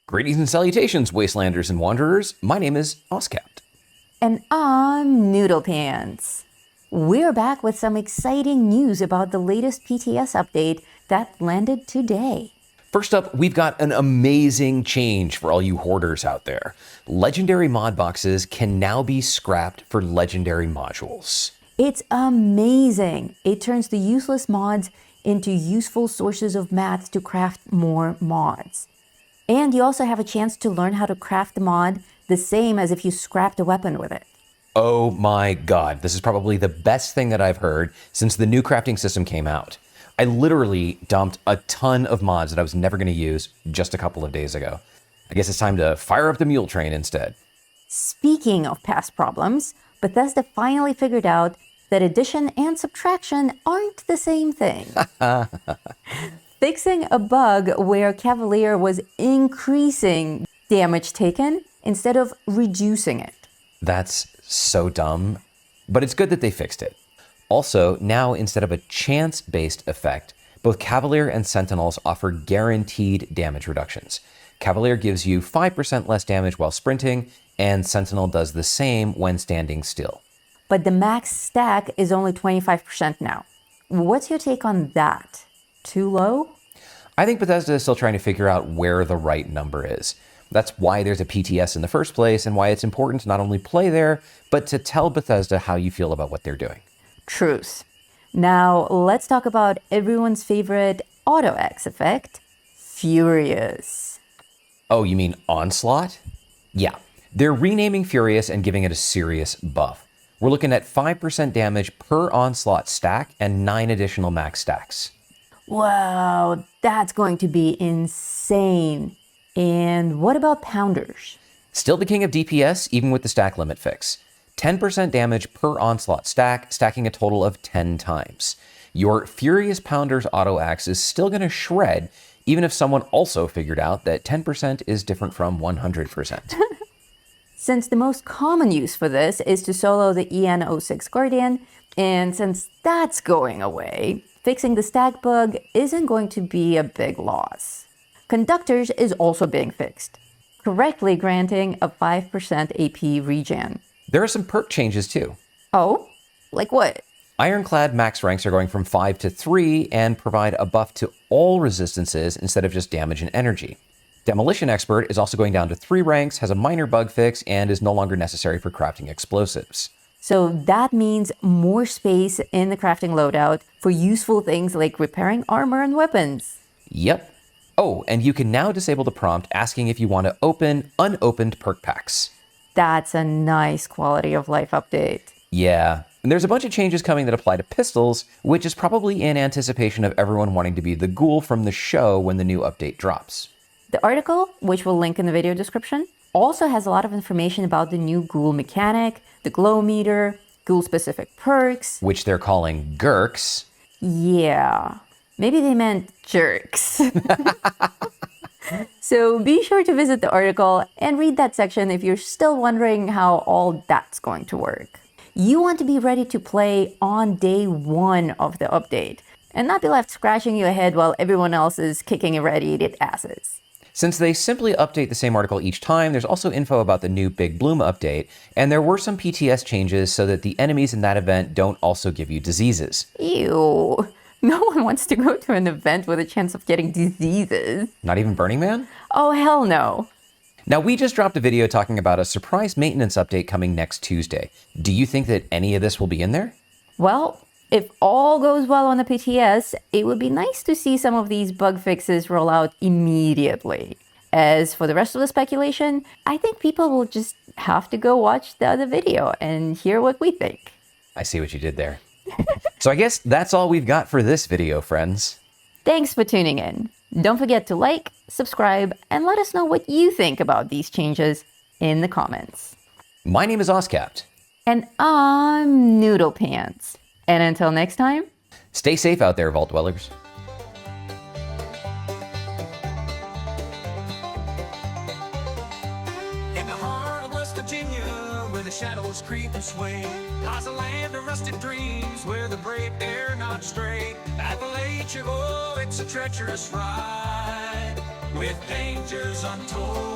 Greetings and salutations, Wastelanders and Wanderers. My name is Oscapt. And I'm Noodle Pants. We're back with some exciting news about the latest PTS update that landed today. First up, we've got an amazing change for all you hoarders out there. Legendary mod boxes can now be scrapped for legendary modules. It's amazing. It turns the useless mods into useful sources of math to craft more mods. And you also have a chance to learn how to craft the mod the same as if you scrapped a weapon with it. Oh my god, this is probably the best thing that I've heard since the new crafting system came out. I literally dumped a ton of mods that I was never going to use just a couple of days ago. I guess it's time to fire up the mule train instead. Speaking of past problems, Bethesda finally figured out that addition and subtraction aren't the same thing. Fixing a bug where Cavalier was increasing damage taken instead of reducing it. That's so dumb, but it's good that they fixed it. Also, now instead of a chance-based effect, both Cavalier and Sentinels offer guaranteed damage reductions. Cavalier gives you 5% less damage while sprinting, and Sentinel does the same when standing still. But the max stack is only 25% now. What's your take on that? Too low? I think Bethesda is still trying to figure out where the right number is. That's why there's a PTS in the first place and why it's important to not only play there, but to tell Bethesda how you feel about what they're doing. Truth. Now, let's talk about everyone's favorite Auto-X effect, Furious. Oh, you mean Onslaught? Yeah, they're renaming Furious and giving it a serious buff. We're looking at 5% damage per Onslaught stack and 9 additional max stacks. Wow, that's going to be insane. And what about Pounders? Still the king of DPS, even with the stack limit fix. 10% damage per Onslaught stack, stacking a total of 10 times. Your Furious Pounders auto-axe is still going to shred, even if someone also figured out that 10% is different from 100%. Since the most common use for this is to solo the EN06 Guardian, and since that's going away, fixing the stack bug isn't going to be a big loss. Conductors is also being fixed, correctly granting a 5% AP regen. There are some perk changes too. Oh? Like what? Ironclad max ranks are going from 5 to 3 and provide a buff to all resistances instead of just damage and energy. Demolition Expert is also going down to 3 ranks, has a minor bug fix, and is no longer necessary for crafting explosives. So that means more space in the crafting loadout for useful things like repairing armor and weapons. Yep. Oh, and you can now disable the prompt asking if you want to open unopened perk packs. That's a nice quality of life update. Yeah, and there's a bunch of changes coming that apply to pistols, which is probably in anticipation of everyone wanting to be the ghoul from the show when the new update drops. The article, which we'll link in the video description, also has a lot of information about the new ghoul mechanic, the glow meter, ghoul-specific perks. Which they're calling Gurks. Yeah, maybe they meant jerks. So be sure to visit the article and read that section if you're still wondering how all that's going to work. You want to be ready to play on day 1 of the update and not be left scratching your head while everyone else is kicking irradiated asses. Since they simply update the same article each time, there's also info about the new Big Bloom update, and there were some PTS changes so that the enemies in that event don't also give you diseases. Ew. No one wants to go to an event with a chance of getting diseases. Not even Burning Man? Oh, hell no. Now, we just dropped a video talking about a surprise maintenance update coming next Tuesday. Do you think that any of this will be in there? Well, if all goes well on the PTS, it would be nice to see some of these bug fixes roll out immediately. As for the rest of the speculation, I think people will just have to go watch the other video and hear what we think. I see what you did there. So I guess that's all we've got for this video, friends. Thanks for tuning in. Don't forget to like, subscribe, and let us know what you think about these changes in the comments. My name is Oscapt. And I'm Noodle Pants. And until next time, Stay safe out there, Vault Dwellers. In the heart of West Virginia, where the shadows creep and sway, lies a land of rusted dreams, where the brave dare not stray. Appalachia, oh, it's a treacherous ride. with dangers untold.